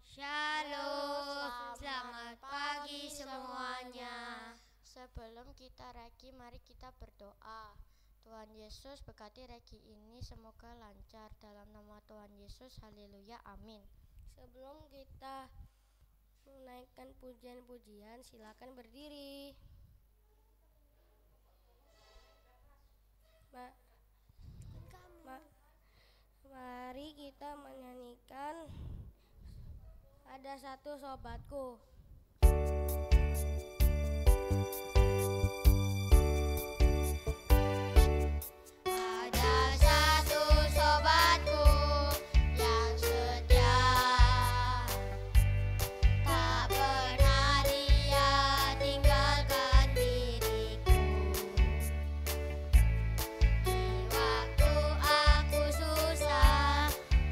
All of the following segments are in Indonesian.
Shalom, selamat pagi semuanya. Sebelum kita reki, mari kita berdoa. Tuhan Yesus berkati reki ini semoga lancar. Dalam nama Tuhan Yesus, haleluya, amin. Sebelum kita menaikkan pujian-pujian, silakan berdiri. Mari kita menyanyikan Ada Satu Sobatku.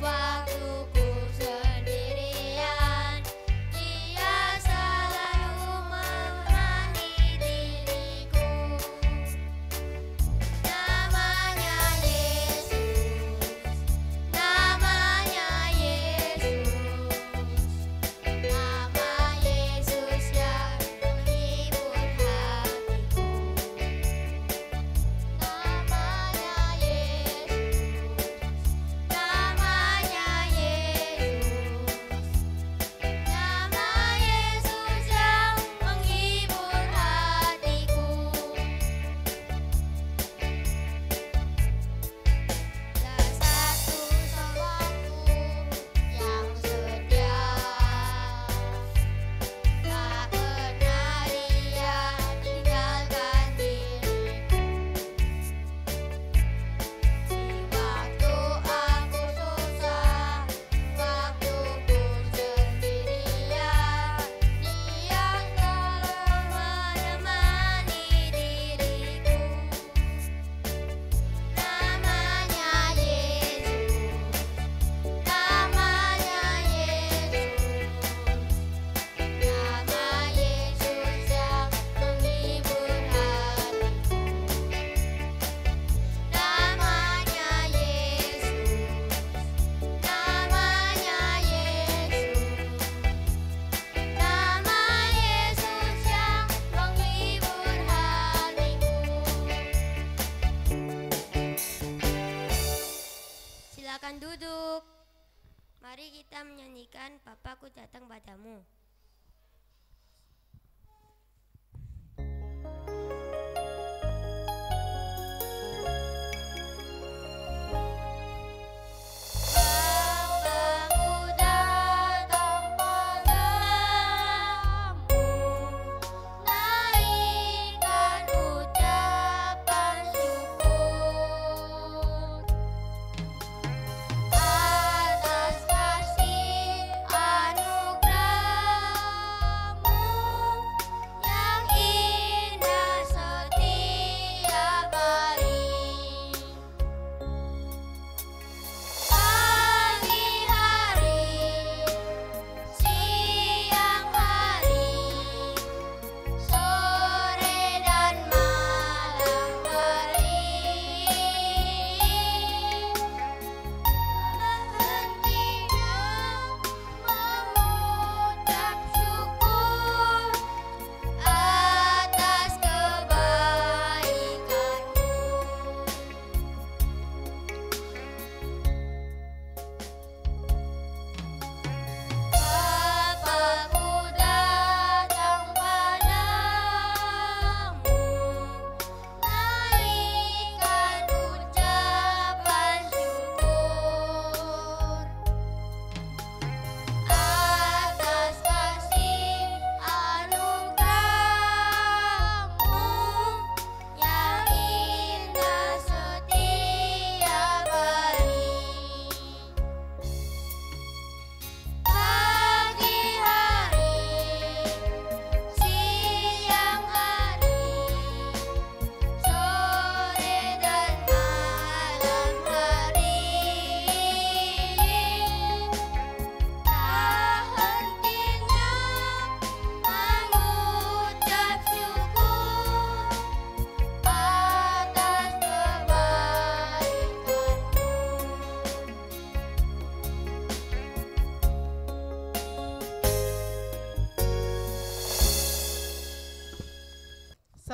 Waktuku sendirian, dia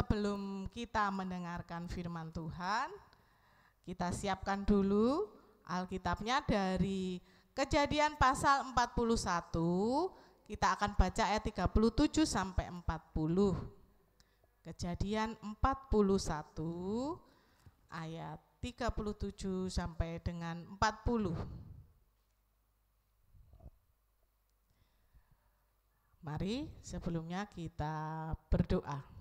sebelum kita mendengarkan firman Tuhan, kita siapkan dulu Alkitabnya dari Kejadian pasal 41. Kita akan baca ayat 37 sampai 40. Kejadian 41 ayat 37 sampai dengan 40. Mari sebelumnya kita berdoa.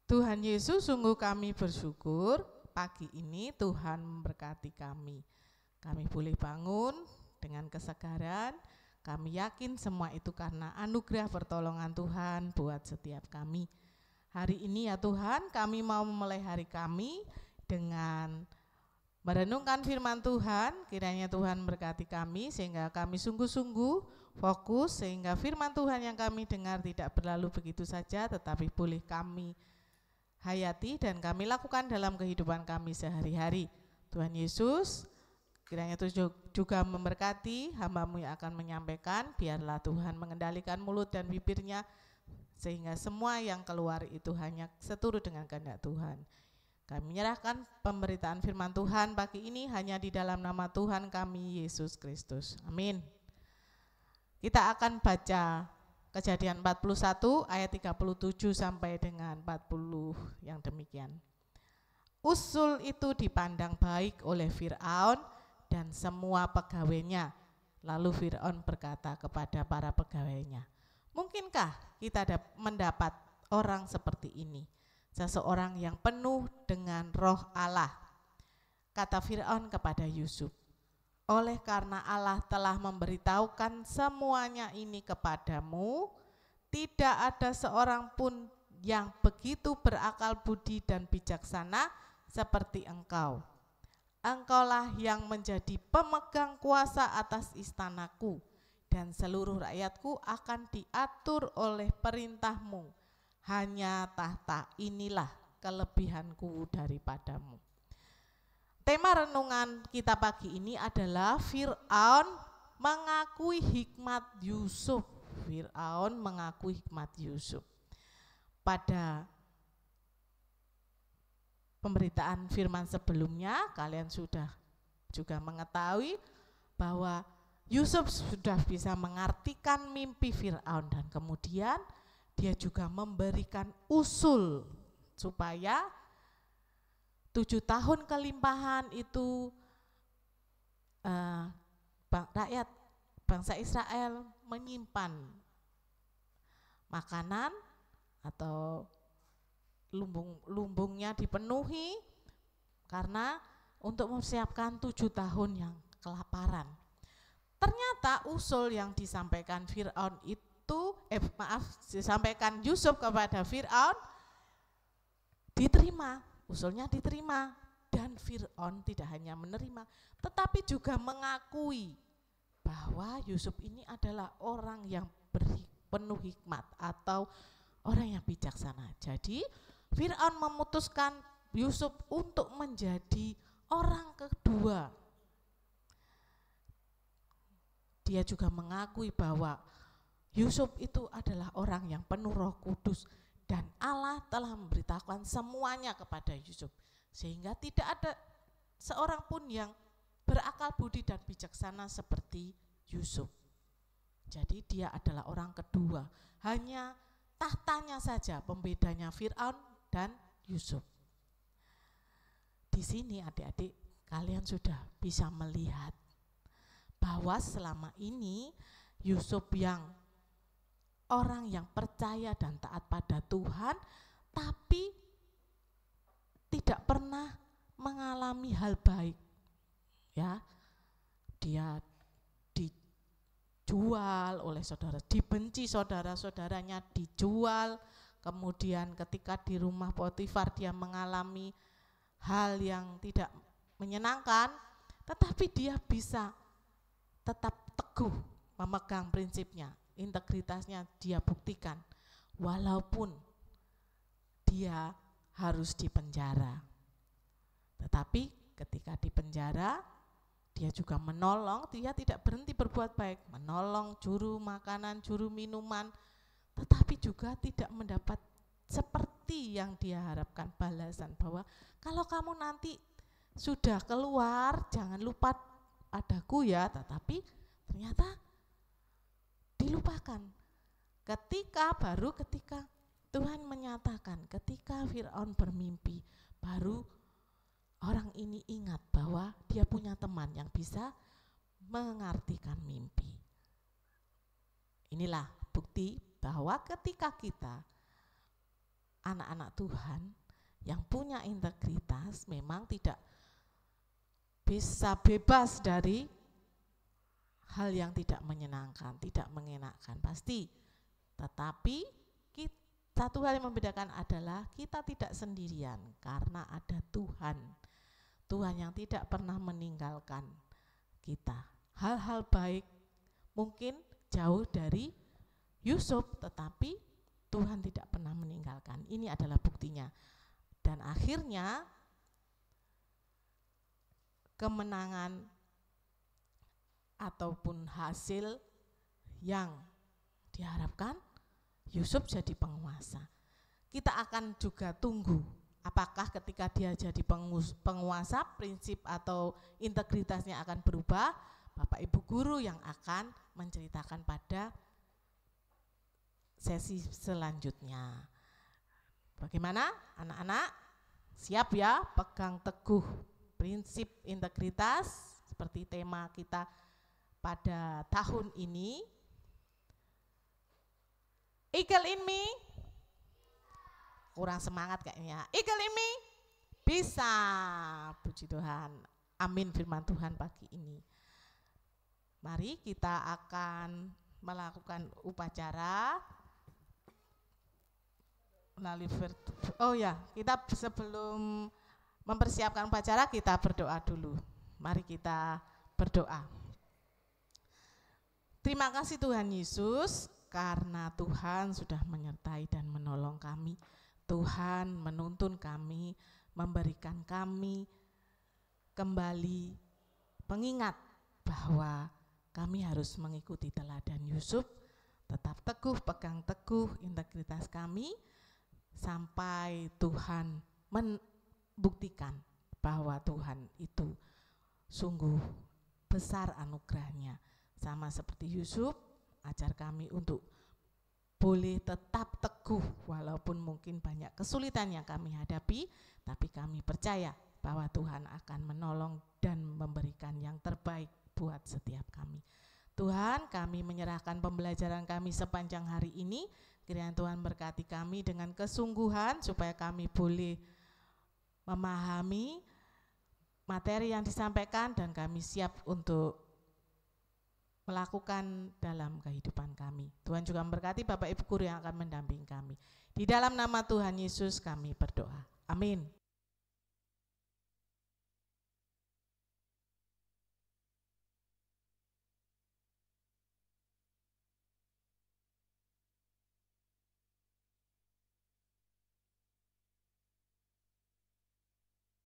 Tuhan Yesus, sungguh kami bersyukur pagi ini Tuhan memberkati kami. Kami boleh bangun dengan kesegaran. Kami yakin semua itu karena anugerah pertolongan Tuhan buat setiap kami. Hari ini ya Tuhan, kami mau memulai hari kami dengan merenungkan firman Tuhan. Kiranya Tuhan berkati kami sehingga kami sungguh-sungguh fokus, sehingga firman Tuhan yang kami dengar tidak berlalu begitu saja, tetapi boleh kami hayati dan kami lakukan dalam kehidupan kami sehari-hari. Tuhan Yesus, kiranya Tuhan juga memberkati hamba-Mu yang akan menyampaikan. Biarlah Tuhan mengendalikan mulut dan bibirnya, sehingga semua yang keluar itu hanya seturut dengan kehendak Tuhan. Kami menyerahkan pemberitaan firman Tuhan pagi ini hanya di dalam nama Tuhan kami, Yesus Kristus. Amin. Kita akan baca Kejadian 41 ayat 37 sampai dengan 40 yang demikian. Usul itu dipandang baik oleh Fir'aun dan semua pegawainya. Lalu Fir'aun berkata kepada para pegawainya, mungkinkah kita mendapat orang seperti ini? Seseorang yang penuh dengan roh Allah. Kata Fir'aun kepada Yusuf, oleh karena Allah telah memberitahukan semuanya ini kepadamu, tidak ada seorang pun yang begitu berakal budi dan bijaksana seperti engkau. Engkaulah yang menjadi pemegang kuasa atas istanaku, dan seluruh rakyatku akan diatur oleh perintahmu. Hanya tahta inilah kelebihanku daripadamu. Tema renungan kita pagi ini adalah Fir'aun mengakui hikmat Yusuf. Fir'aun mengakui hikmat Yusuf. Pada pemberitaan firman sebelumnya, kalian sudah juga mengetahui bahwa Yusuf sudah bisa mengartikan mimpi Fir'aun, dan kemudian dia juga memberikan usul supaya 7 tahun kelimpahan itu rakyat bangsa Israel menyimpan makanan atau lumbungnya dipenuhi karena untuk mempersiapkan 7 tahun yang kelaparan. Ternyata usul yang disampaikan Fir'aun itu disampaikan Yusuf kepada Fir'aun diterima, usulnya diterima, dan Fir'aun tidak hanya menerima tetapi juga mengakui bahwa Yusuf ini adalah orang yang penuh hikmat atau orang yang bijaksana. Jadi Fir'aun memutuskan Yusuf untuk menjadi orang kedua. Dia juga mengakui bahwa Yusuf itu adalah orang yang penuh Roh Kudus dan Allah telah memberitahukan semuanya kepada Yusuf, sehingga tidak ada seorang pun yang berakal budi dan bijaksana seperti Yusuf. Jadi dia adalah orang kedua, hanya tahtanya saja pembedanya Fir'aun dan Yusuf. Di sini adik-adik kalian sudah bisa melihat bahwa selama ini Yusuf yang orang yang percaya dan taat pada Tuhan, tapi tidak pernah mengalami hal baik. Ya, dia dijual oleh saudara, dibenci saudara-saudaranya, dijual. Kemudian ketika di rumah Potifar dia mengalami hal yang tidak menyenangkan, tetapi dia bisa tetap teguh memegang prinsipnya, integritasnya dia buktikan walaupun dia harus dipenjara. Tetapi ketika dipenjara dia juga menolong, dia tidak berhenti berbuat baik, menolong juru makanan, juru minuman, tetapi juga tidak mendapat seperti yang dia harapkan balasan, bahwa kalau kamu nanti sudah keluar jangan lupa padaku ya, tetapi ternyata dilupakan. Ketika Tuhan menyatakan, ketika Firaun bermimpi, baru orang ini ingat bahwa dia punya teman yang bisa mengartikan mimpi. Inilah bukti bahwa ketika kita anak-anak Tuhan yang punya integritas, memang tidak bisa bebas dari hal yang tidak menyenangkan, tidak mengenakan, pasti. Tetapi satu hal yang membedakan adalah kita tidak sendirian karena ada Tuhan. Tuhan yang tidak pernah meninggalkan kita. Hal-hal baik mungkin jauh dari Yusuf, tetapi Tuhan tidak pernah meninggalkan. Ini adalah buktinya. Dan akhirnya kemenangan ataupun hasil yang diharapkan, Yusuf jadi penguasa. Kita akan juga tunggu apakah ketika dia jadi penguasa prinsip atau integritasnya akan berubah. Bapak Ibu guru yang akan menceritakan pada sesi selanjutnya. Bagaimana anak-anak? Siap ya, pegang teguh prinsip integritas seperti tema kita pada tahun ini. Eagle in me, kurang semangat kayaknya. Eagle in me, bisa. Puji Tuhan, amin firman Tuhan pagi ini. Mari kita akan melakukan upacara melalui kita sebelum mempersiapkan upacara kita berdoa dulu. Mari kita berdoa. Terima kasih Tuhan Yesus, karena Tuhan sudah menyertai dan menolong kami. Tuhan menuntun kami, memberikan kami kembali pengingat bahwa kami harus mengikuti teladan Yusuf, tetap teguh, pegang teguh integritas kami, sampai Tuhan membuktikan bahwa Tuhan itu sungguh besar anugerahnya. Sama seperti Yusuf, ajar kami untuk boleh tetap teguh walaupun mungkin banyak kesulitan yang kami hadapi, tapi kami percaya bahwa Tuhan akan menolong dan memberikan yang terbaik buat setiap kami. Tuhan, kami menyerahkan pembelajaran kami sepanjang hari ini. Kiranya Tuhan berkati kami dengan kesungguhan supaya kami boleh memahami materi yang disampaikan dan kami siap untuk melakukan dalam kehidupan kami. Tuhan juga memberkati Bapak Ibu guru yang akan mendampingi kami. Di dalam nama Tuhan Yesus kami berdoa. Amin.